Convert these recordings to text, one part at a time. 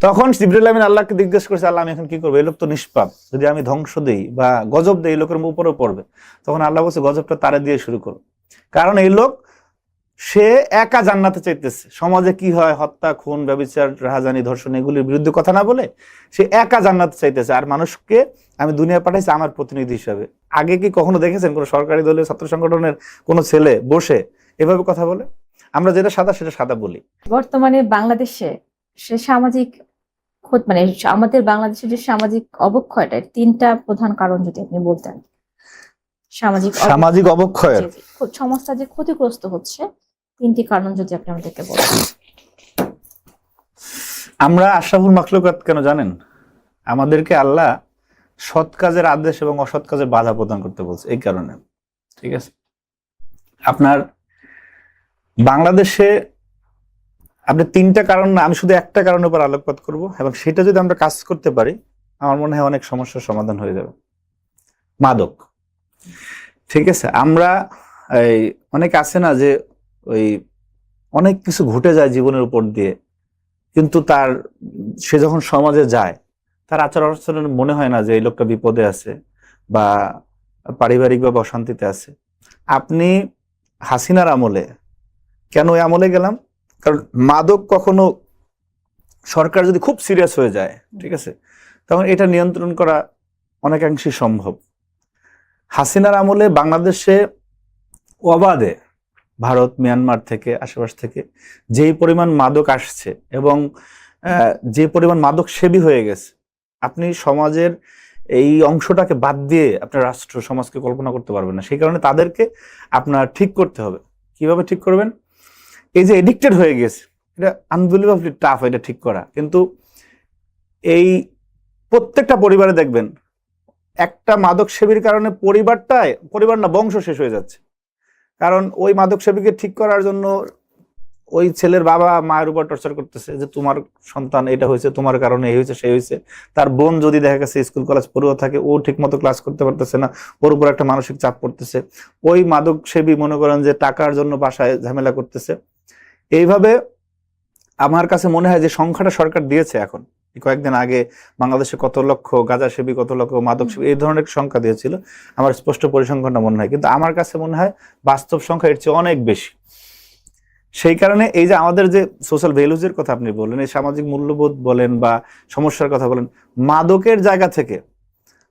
তখন জিবরাইল আমিন আল্লাহকে জিজ্ঞেস করছে, আল্লাহ আমি এখন কি করবো, এই লোক তো নিষ্পাপ, যদি আমি ধ্বংস দেই বা গজব দেই এই লোকের উপরেও পড়বে। তখন আল্লাহ বলছে গজবটা তারে দিয়ে শুরু করো, কারণ এই লোক সে একা জান্নাতে চাইতেছে। সমাজে কি হয়, হত্যা, খুন, ব্যভিচার, রাহাজানি, ধর্ষণ এগুলির বিরুদ্ধে কথা না বলে সে একা জান্নাতে চাইতেছে, আর মানুষকে আমি দুনিয়া পাঠাইছি আমার প্রতিনিধি হিসাবে। আগে কি কখনো দেখেছেন কোন সরকারি দলীয় ছাত্র সংগঠনের কোন ছেলে বসে এভাবে কথা বলে? আমরা যেটা সাদা সেটা সাদা বলি। বর্তমানে বাংলাদেশে সে সামাজিক মানে আমাদের বাংলাদেশের যে সামাজিক অবক্ষয়টা, 3টা প্রধান কারণ যদি আপনি বলতেন। সামাজিক অবক্ষয়ের সমাজটা যে ক্ষতিগ্রস্ত হচ্ছে, 3টি কারণ যদি আপনি আমাদেরকে বলতেন। আমরা আশরাফুল মাখলুকাত কেন জানেন? আমাদেরকে আল্লাহ সৎ কাজের আদেশ এবং অসৎ কাজের বাধা প্রদান করতে বলছে, এই কারণে। ঠিক আছে, আপনার বাংলাদেশে আপনি 3টা কারণ না, আমি শুধু একটা কারণের উপর আলোকপাত করব, এবং সেটা যদি আমরা কাজ করতে পারি আমার মনে হয় অনেক সমস্যার সমাধান হয়ে যাবে। মাদক। ঠিক আছে, আমরা এই অনেক আছে না যে ওই অনেক কিছু ঘটে যায় জীবনের উপর দিয়ে, কিন্তু সে যখন সমাজে যায় তার আচার আচরণ মনে হয় না যে এই লোকটা বিপদে আছে বা পারিবারিকভাবে অশান্তিতে আছে। আপনি হাসিনার আমলে, কেন ওই আমলে গেলাম, কারণ মাদক কখনো সরকার যদি খুব সিরিয়াস হয়ে যায়, ঠিক আছে, তখন এটা নিয়ন্ত্রণ করা অনেকাংশই সম্ভব। হাসিনার আমলে বাংলাদেশে অবাধে ভারত, মিয়ানমার থেকে, আশেপাশ থেকে যেই পরিমাণ মাদক আসছে এবং যে পরিমাণ মাদক সেবী হয়ে গেছে, আপনি সমাজের এই অংশটাকে বাদ দিয়ে আপনার রাষ্ট্র সমাজকে কল্পনা করতে পারবেন না। সেই কারণে তাদেরকে আপনার ঠিক করতে হবে। কিভাবে ঠিক করবেন? এই যে এডিক্টেড হয়ে গেছে, এটা আনবিলিভেবলি টাফ এটা ঠিক করা, কিন্তু এই প্রত্যেকটা পরিবারে দেখবেন একটা মাদক সেবীর কারণে পরিবার না বংশ শেষ হয়ে যাচ্ছে। কারণ ওই মাদক সেবীকে ঠিক করার জন্য ওই ছেলের বাবা মায়ের উপর টর্চার করতেছে যে তোমার সন্তান এটা হয়েছে, তোমার কারণে এই হয়েছে সেই হয়েছে। তার বোন যদি দেখা গেছে স্কুল কলেজ পড়ুয়া থাকে, ও ঠিক মতো ক্লাস করতে পারতেছে না, ওর উপর একটা মানসিক চাপ পড়তেছে। ওই মাদক সেবী মনে করেন যে টাকার জন্য বাসায় ঝামেলা করতেছে। এইভাবে আমার কাছে মনে হয় যে সংখ্যাটা সরকার দিয়েছে এখন, কয়েকদিন আগে বাংলাদেশে কত লক্ষ গাঁজা সেবী, কত লক্ষ মাদক সেবী, এই ধরনের সংখ্যা দিয়েছিল। আমার স্পষ্ট পরিসংখ্যানটা মনে হয়, কিন্তু আমার কাছে মনে হয় বাস্তব সংখ্যা এর চেয়ে অনেক বেশি। সেই কারণে এই যে আমাদের যে সোশ্যাল ভ্যালুজের কথা আপনি বললেন, এই সামাজিক মূল্যবোধ বলেন বা সমস্যার কথা বলেন, মাদকের জায়গা থেকে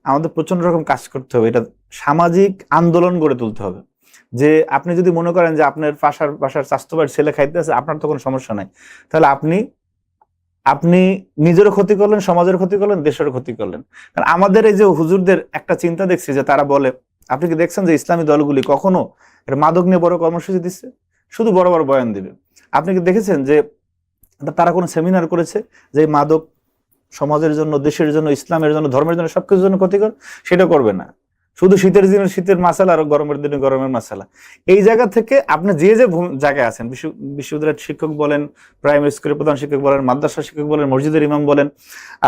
আমাদের প্রচন্ড রকম কাজ করতে হবে। এটা সামাজিক আন্দোলন গড়ে তুলতে হবে। যে আপনি যদি মনে করেন যে আপনার বাসার স্বাস্থ্য বাড়ির ছেলে খাইতেছে, আপনার তো কোনো সমস্যা নাই, তাহলে আপনি নিজেরও ক্ষতি করলেন, সমাজের ক্ষতি করলেন, দেশেরও ক্ষতি করলেন। কারণ আমাদের এই যে হুজুরদের একটা চিন্তা দেখছি যে তারা বলে, আপনি কি দেখছেন যে ইসলামী দলগুলি কখনো মাদক নিয়ে বড় কর্মসূচি দিচ্ছে? শুধু বড় বড় বয়ান দিবে। আপনি কি দেখেছেন যে তারা কোনো সেমিনার করেছে যে মাদক সমাজের জন্য, দেশের জন্য, ইসলামের জন্য, ধর্মের জন্য, সবকিছুর জন্য ক্ষতিকর? সেটা করবে না। শুধু শীতের দিনে শীতের মাসালা আর গরমের দিনে গরমের মাসালা। এই জায়গা থেকে আপনি যে জায়গায় আছেন, বিশ্ববিদ্যালয়ের শিক্ষক বলেন, প্রাইমারি স্কুলের প্রধান শিক্ষক বলেন, মাদ্রাসা শিক্ষক বলেন, মসজিদের ইমাম বলেন,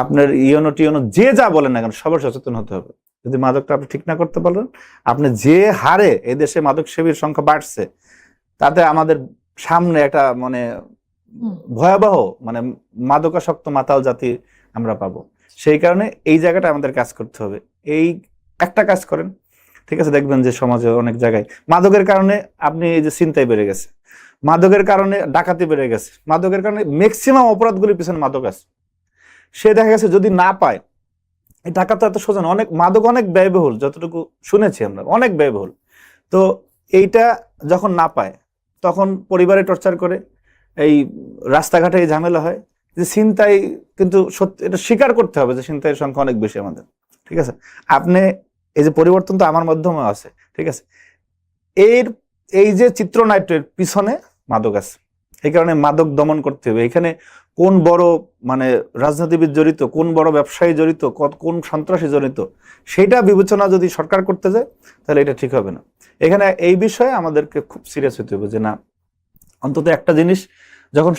আপনার ইয়নো টিয়নো যে যা বলেন না কেন, সবার সচেতন হতে হবে। যদি মাদকটা আপনি ঠিক না করতে পারেন, আপনি যে হারে এদেশে মাদক সেবীর সংখ্যা বাড়ছে, তাতে আমাদের সামনে একটা মানে ভয়াবহ মাদকাসক্ত মাতাল জাতি আমরা পাবো। সেই কারণে এই জায়গাটা আমাদের কাজ করতে হবে। এই একটা কাজ করেন, ঠিক আছে, দেখবেন যে সমাজে অনেক জায়গায় মাদকের কারণে আপনি এই যে ছিনতাই বেড়ে গেছে, মাদকের কারণে ডাকাতি বেড়ে গেছে, মাদকের কারণে ম্যাক্সিমাম অপরাধগুলির পিছনে মাদক আছে। সে দেখা গেছে যদি না পায়, এই টাকা তো এত সোজা না, অনেক মাদক অনেক ব্যয়বহুল, যতটুকু শুনেছি আমরা অনেক ব্যয়বহুল। তো এইটা যখন না পায় তখন পরিবারে টর্চার করে, এই রাস্তাঘাটে এই ঝামেলা হয়, যে ছিনতাই, কিন্তু সত্যি এটা স্বীকার করতে হবে যে ছিনতাইয়ের সংখ্যা অনেক বেশি আমাদের। ঠিক আছে, আপনি এই যে পরিবর্তন তো আমার মাধ্যমে আছে, ঠিক আছে, এই যে চিত্রনাট্যের পিছনে মাদক আছে। এই কারণে মাদক দমন করতে হবে। এখানে কোন বড় রাজনীতিবিদ জড়িত, কোন বড় ব্যবসায়ী জড়িত, কোন সন্ত্রাসী জড়িত, সেটা বিবেচনা যদি সরকার করতে যায় তাহলে এটা ঠিক হবে না। এখানে এই বিষয়ে আমাদেরকে খুব সিরিয়াস হতে হবে যে না, অন্তত একটা জিনিস যখন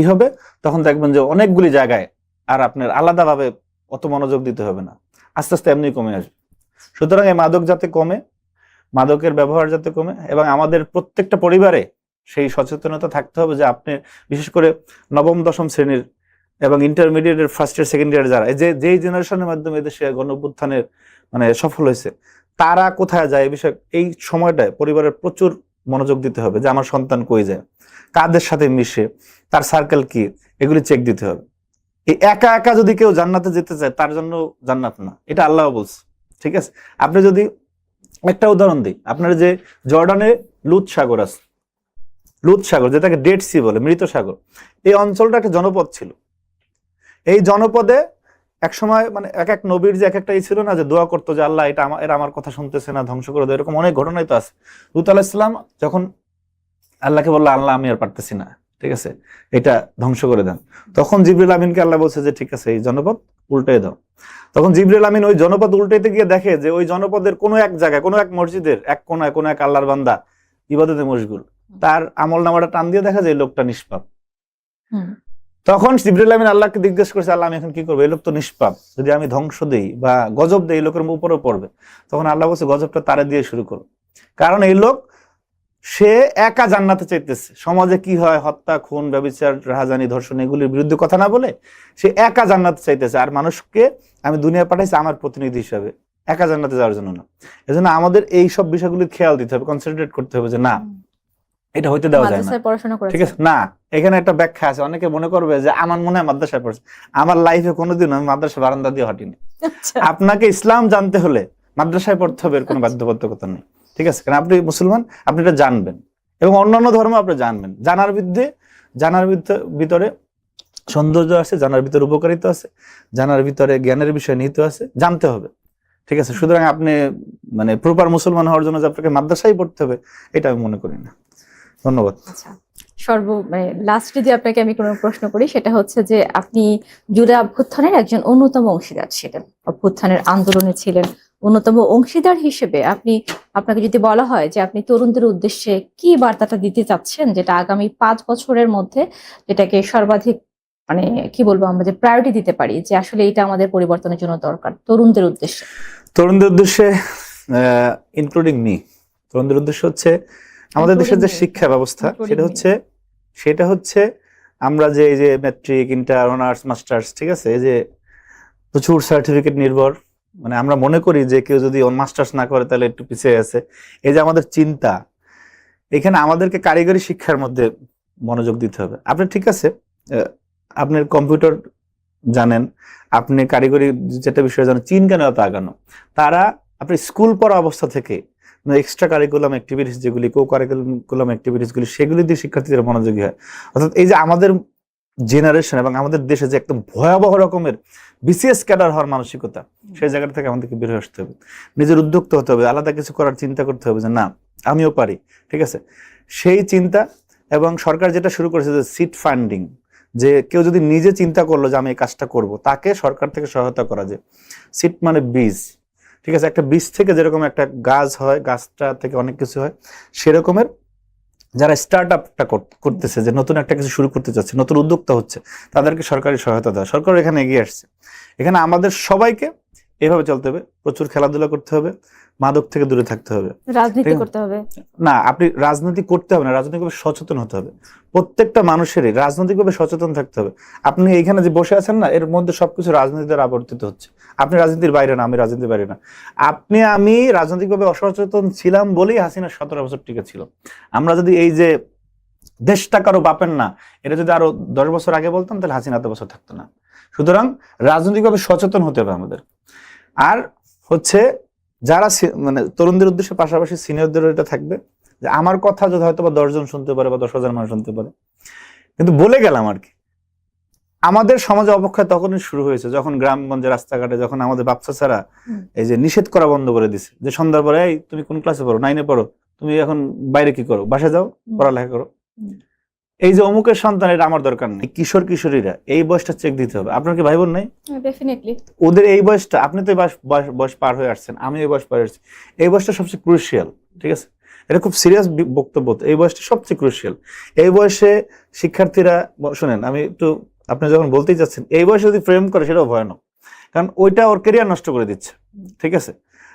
হবে তখন দেখবেন যে অনেকগুলি জায়গায় আর আপনার আলাদাভাবে অত মনোযোগ দিতে হবে না, আস্তে আস্তে এমনি কমে আসবে। সুতরাং এই মাদক যাতে কমে, মাদকের ব্যবহার যাতে কমে, এবং আমাদের প্রত্যেকটা পরিবারে সেই সচেতনতা থাকতে হবে যে আপনি বিশেষ করে নবম দশম শ্রেণীর এবং ইন্টারমিডিয়েটের ফার্স্ট ইয়ার সেকেন্ড ইয়ার যারা যেই জেনারেশনের মাধ্যমে এদেশে গণঅভ্যুত্থানের মানে সফল হয়েছে, তারা কোথায় যায় এই বিষয়ে এই সময়টায় পরিবারের প্রচুর মনোযোগ দিতে হবে যে আমার সন্তান কই যায়, কাদের সাথে মিশে, তার সার্কেল কি, এগুলি চেক দিতে হবে। এই একা একা যদি কেউ জান্নাতে যেতে চায় তার জন্য জান্নাত না, এটা আল্লাহ বলছে। ঠিক আছে, আপনি যদি একটা উদাহরণ দিই, আপনার যে জর্ডানে লুত সাগর আছে, লুত সাগর যেটাকে ডেড সি বলে, মৃত সাগর, এই অঞ্চলটা একটা জনপদ ছিল। এই জনপদে এক সময় মানে এক এক নবীর যে এক একটা ছিল না, যে দোয়া করতো যে আল্লাহ এরা আমার কথা শুনতেছে না, ধ্বংস করে দেয়, এরকম অনেক ঘটনাই তো আছে। লুত আলাইহিস সালাম যখন আল্লাহকে বললো আল্লাহ আমি আর পারতেছি না, ঠিক আছে, এটা ধ্বংস করে দেন, তখন জিবরিল আমিনকে আল্লাহ বলছে যে ঠিক আছে এই জনপদ উল্টে দাও। তখন জিবরিল আমিন ওই জনপদ উল্টাইতে গিয়ে দেখে যে ওই জনপদের কোনো এক জায়গায়, কোনো এক মসজিদের এক কোনায় কোনো এক আল্লাহর বান্দা ইবাদতে মশগুল, তার আমল নামাটা টান দিয়ে দেখা যায় এই লোকটা নিষ্পাপ। তখন জিবরিল আমিন আল্লাহকে জিজ্ঞেস করছে আল্লাহ আমি এখন কি করবো, এই লোক তো নিষ্পাপ, যদি আমি ধ্বংস দেই বা গজব দেই এই লোকের উপরেও পড়বে। তখন আল্লাহ বলছে গজবটা তারে দিয়ে শুরু করো, কারণ এই লোক সে একা জান্নাতে চাইতেছে। সমাজে কি হয়, হত্যা, খুন, ব্যভিচার, রাহাজানি, ধর্ষণ, এগুলির বিরুদ্ধে কথা না বলে সে একা জান্নাতে চাইতেছে। আর মানুষকে আমি দুনিয়া পাঠাইছি আমার প্রতিনিধি হিসাবে, একা জান্নাতে যাওয়ার জন্য না। এজন্য আমাদের এই সব বিষয়গুলি খেয়াল দিতে হবে, কনসেন্ট্রেট করতে হবে যে না এটা হইতে দেওয়া যায় না, ঠিক আছে না। এখানে একটা ব্যাখ্যা আছে, অনেকে মনে করবে যে আমার মনে হয় মাদ্রাসায় পড়ছে, আমার লাইফে কোনোদিন আমি মাদ্রাসা বারান্দা দিয়ে হটিনি। আপনাকে ইসলাম জানতে হলে মাদ্রাসায় পড়তে হবে, এর কোনো বাধ্যবাধকতা নেই, ঠিক আছে, কারণ আপনি মুসলমান, আপনি এটা জানবেন এবং অন্যান্য ধর্ম আপনি জানবেন। জানার ভিতরে সৌন্দর্য আছে, জানার ভিতরে উপকারিতা আছে, জানার ভিতরে জ্ঞানের বিষয় নিহিত আছে, জানতে হবে, ঠিক আছে। সুতরাং আপনি মানে প্রপার মুসলমান হওয়ার জন্য যে আপনাকে মাদ্রাসায় পড়তে হবে এটা আমি মনে করি না। ধন্যবাদ। আচ্ছা, লাস্ট যদি আপনাকে আমি কোনো প্রশ্ন করি, সেটা হচ্ছে যে আপনি জুলাই অভ্যুত্থানের একজন অন্যতম অংশীদার ছিলেন, অভ্যুত্থানের আন্দোলনে ছিলেন অন্যতম অংশীদার হিসেবে। আপনাকে যদি বলা হয় যে আপনি তরুণদের উদ্দেশ্যে কি বার্তাটা দিতে চাচ্ছেন, যেটা আগামী 5 বছরের মধ্যে যেটাকে সর্বাধিক মানে কি বলবো আমরা, যে প্রায়োরিটি দিতে পারি, যে আসলে এটা আমাদের পরিবর্তনের জন্য দরকার তরুণদের উদ্দেশ্যে? তরুণদের উদ্দেশ্যে ইনক্লুডিং মি, তরুণদের উদ্দেশ্য হচ্ছে আমাদের দেশের যে শিক্ষা ব্যবস্থা সেটা হচ্ছে আমরা যে এই যে ম্যাট্রিক, ইন্টার, অনার্স, মাস্টার্স, ঠিক আছে, এই যে প্রচুর সার্টিফিকেট নির্ভর, মানে আমরা মনে করি যে কেউ যদি মাস্টার্স না করে তাহলে একটু পিছিয়ে আছে। এই যে আমাদের চিন্তা, এখানে আমাদেরকে কারিগরি শিক্ষার মধ্যে মনোযোগ দিতে হবে। আপনি ঠিক আছে, আপনি কম্পিউটার জানেন, আপনি কারিগরি যেটা বিষয় জানেন, চীন কেন এত আগানো? তারা আপনি স্কুল পড়া অবস্থা থেকে এক্সট্রা কারিকুলাম অ্যাক্টিভিটিস যেগুলি, কো কারিকুলাম অ্যাক্টিভিটিস গুলি, সেগুলি দিয়ে শিক্ষার্থীদের মনোযোগী হয়। অর্থাৎ এই যে আমাদের জেনারেশন এবং আমাদের দেশে যে একদম ভয়াবহ রকমের বিসিএস ক্যাডার হওয়ার মানসিকতা, সেই জায়গা থেকে আমাদেরকে বের হয়ে আসতে হবে, নিজের উদ্যোক্তা হতে হবে, আলাদা কিছু করার চিন্তা করতে হবে যে না আমিও পারি, ঠিক আছে, সেই চিন্তা। এবং সরকার যেটা শুরু করেছে যে সিট ফান্ডিং, যে কেউ যদি নিজে চিন্তা করলো যে আমি এই কাজটা করব, তাকে সরকার থেকে সহায়তা করা যায়। সিট মানে বীজ, ঠিক আছে, একটা বীজ থেকে যেরকম একটা গাছ হয়, গাছটা থেকে অনেক কিছু হয়, সেরকমের যারা স্টার্ট আপটা করতেছে, যে নতুন একটা কিছু শুরু করতে চাচ্ছে, নতুন উদ্যোক্তা হচ্ছে, তাদেরকে সরকারি সহায়তা দেওয়া। সরকার এখানে এগিয়ে আসছে। এখানে আমাদের সবাইকে এভাবে চলতে হবে, প্রচুর খেলাধুলা করতে হবে, মাদক থেকে দূরে থাকতে হবে, রাজনীতি করতে হবে না, আপনি রাজনীতি করতে হবে না, রাজনৈতিকভাবে সচেতন হতে হবে। প্রত্যেকটা মানুষেরই রাজনৈতিকভাবে সচেতন থাকতে হবে। আপনি এইখানে যে বসে আছেন না, এর মধ্যে সবকিছু রাজনীতি দ্বারা আবর্তিত হচ্ছে। আপনি রাজনীতির বাইরে না, আমি রাজনীতির বাইরে না। আমি রাজনৈতিকভাবে অসচেতন ছিলাম বলেই হাসিনা 17 বছর টিকে ছিল। আমরা যদি এই যে দেশটা কারো বাপের না, এটা যদি আরো 10 বছর আগে বলতাম তাহলে হাসিনা এত বছর থাকতো না। সুতরাং রাজনৈতিকভাবে সচেতন হতে হবে আমাদের। আর হচ্ছে যারা মানে তরুণদের উদ্দেশ্যে পাশাপাশি সিনিয়রদের এটা থাকবে যে আমার কথা যদি হয়তো বা 10 জন শুনতে পারে বা 10,000 মানুষ শুনতে পারে, কিন্তু বলে গেলাম আর কি। আমাদের সমাজে অবক্ষয় তখনই শুরু হয়েছে যখন গ্রামগঞ্জে রাস্তাঘাটে যখন আমাদের বাচ্চা ছাড়া এই যে নিষেধ করা বন্ধ করে দিছে, যে সন্ধ্যার পরে এই তুমি কোন ক্লাসে পড়ো, 9-এ পড়ো, তুমি এখন বাইরে কি করো, বাসায় যাও পড়ালেখা করো, এই যে অমুকের সন্তান, এটা আমার দরকার নেই। কিশোর কিশোরীরা এই বয়সটা চেক দিতে হবে। আপনার কি ভাই বোন নাই? ডেফিনেটলি ওদের এই বয়সটা, আপনি তো বয়স পার হয়ে আসছেন, আমি এই বয়স পার হয়ে আসছি, এই বয়সটা সবচেয়ে ক্রুশিয়াল, ঠিক আছে, এটা খুব সিরিয়াস বক্তব্য। এই বয়সটা সবচেয়ে ক্রুশিয়াল। এই বয়সে শিক্ষার্থীরা, শুনেন আমি একটু, আপনি যখন বলতেই চাচ্ছেন এই বয়সে যদি প্রেম করে সেটাও ভয়ানক, কারণ ওইটা ওর ক্যারিয়ার নষ্ট করে দিচ্ছে, ঠিক আছে।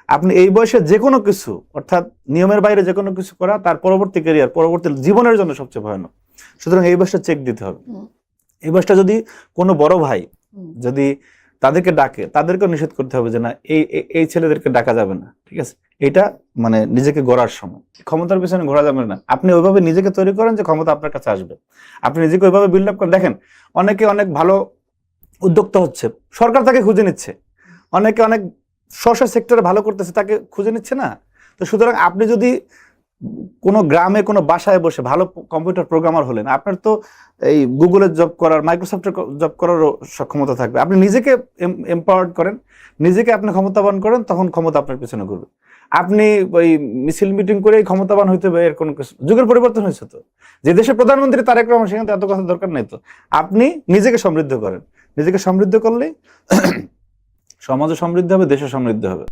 আপনি এই বয়সে যে কোনো কিছু, অর্থাৎ নিয়মের বাইরে যে কোনো কিছু করা, তার পরবর্তী ক্যারিয়ার, পরবর্তী জীবনের জন্য সবচেয়ে ভয়ানক। সুতরাং এই বয়সটা চেক দিতে হবে। এই বয়সটা যদি কোনো বড় ভাই হুম। যদি তাদেরকে ডাকে, তাদেরকেও নিষেধ করতে হবে যে না, এই ছেলেদেরকে ডাকা যাবে না, ঠিক আছে? এটা মানে নিজেকে গড়ার সময়। ক্ষমতার পিছনে ঘোরা যাবে না। আপনি ওইভাবে নিজেকে তৈরি করেন যে ক্ষমতা আপনার কাছে আসবে, আপনি নিজেকে ওইভাবে বিল্ড আপ করেন। দেখেন, অনেকে অনেক ভালো উদ্যোক্তা হচ্ছে, সরকার তাকে খুঁজে নিচ্ছে। অনেকে অনেক স্ব সেক্টরে ভালো করতেছে, তাকে খুঁজে নিচ্ছে না। তো সুতরাং আপনি যদি কোনো গ্রামে কোনো বাসায় বসে ভালো কম্পিউটার প্রোগ্রামার হলেন, আপনার তো এই গুগলের জব করার, মাইক্রোসফটের জব করারও সক্ষমতা থাকবে। আপনি নিজেকে এম্পাওয়ার্ড করেন, নিজেকে আপনি ক্ষমতাবান করেন, তখন ক্ষমতা আপনার পিছনে ঘুরবে। আপনি ওই মিছিল মিটিং করে ক্ষমতাবান হইতে হবে এর কোনো কিছু, যুগের পরিবর্তন হয়েছে তো। যে দেশের প্রধানমন্ত্রী তারেক রহমান, সেখানে তো এত কথা দরকার নেই তো। আপনি নিজেকে সমৃদ্ধ করেন, নিজেকে সমৃদ্ধ করলেই সমাজও সমৃদ্ধ হবে, দেশও সমৃদ্ধ হবে।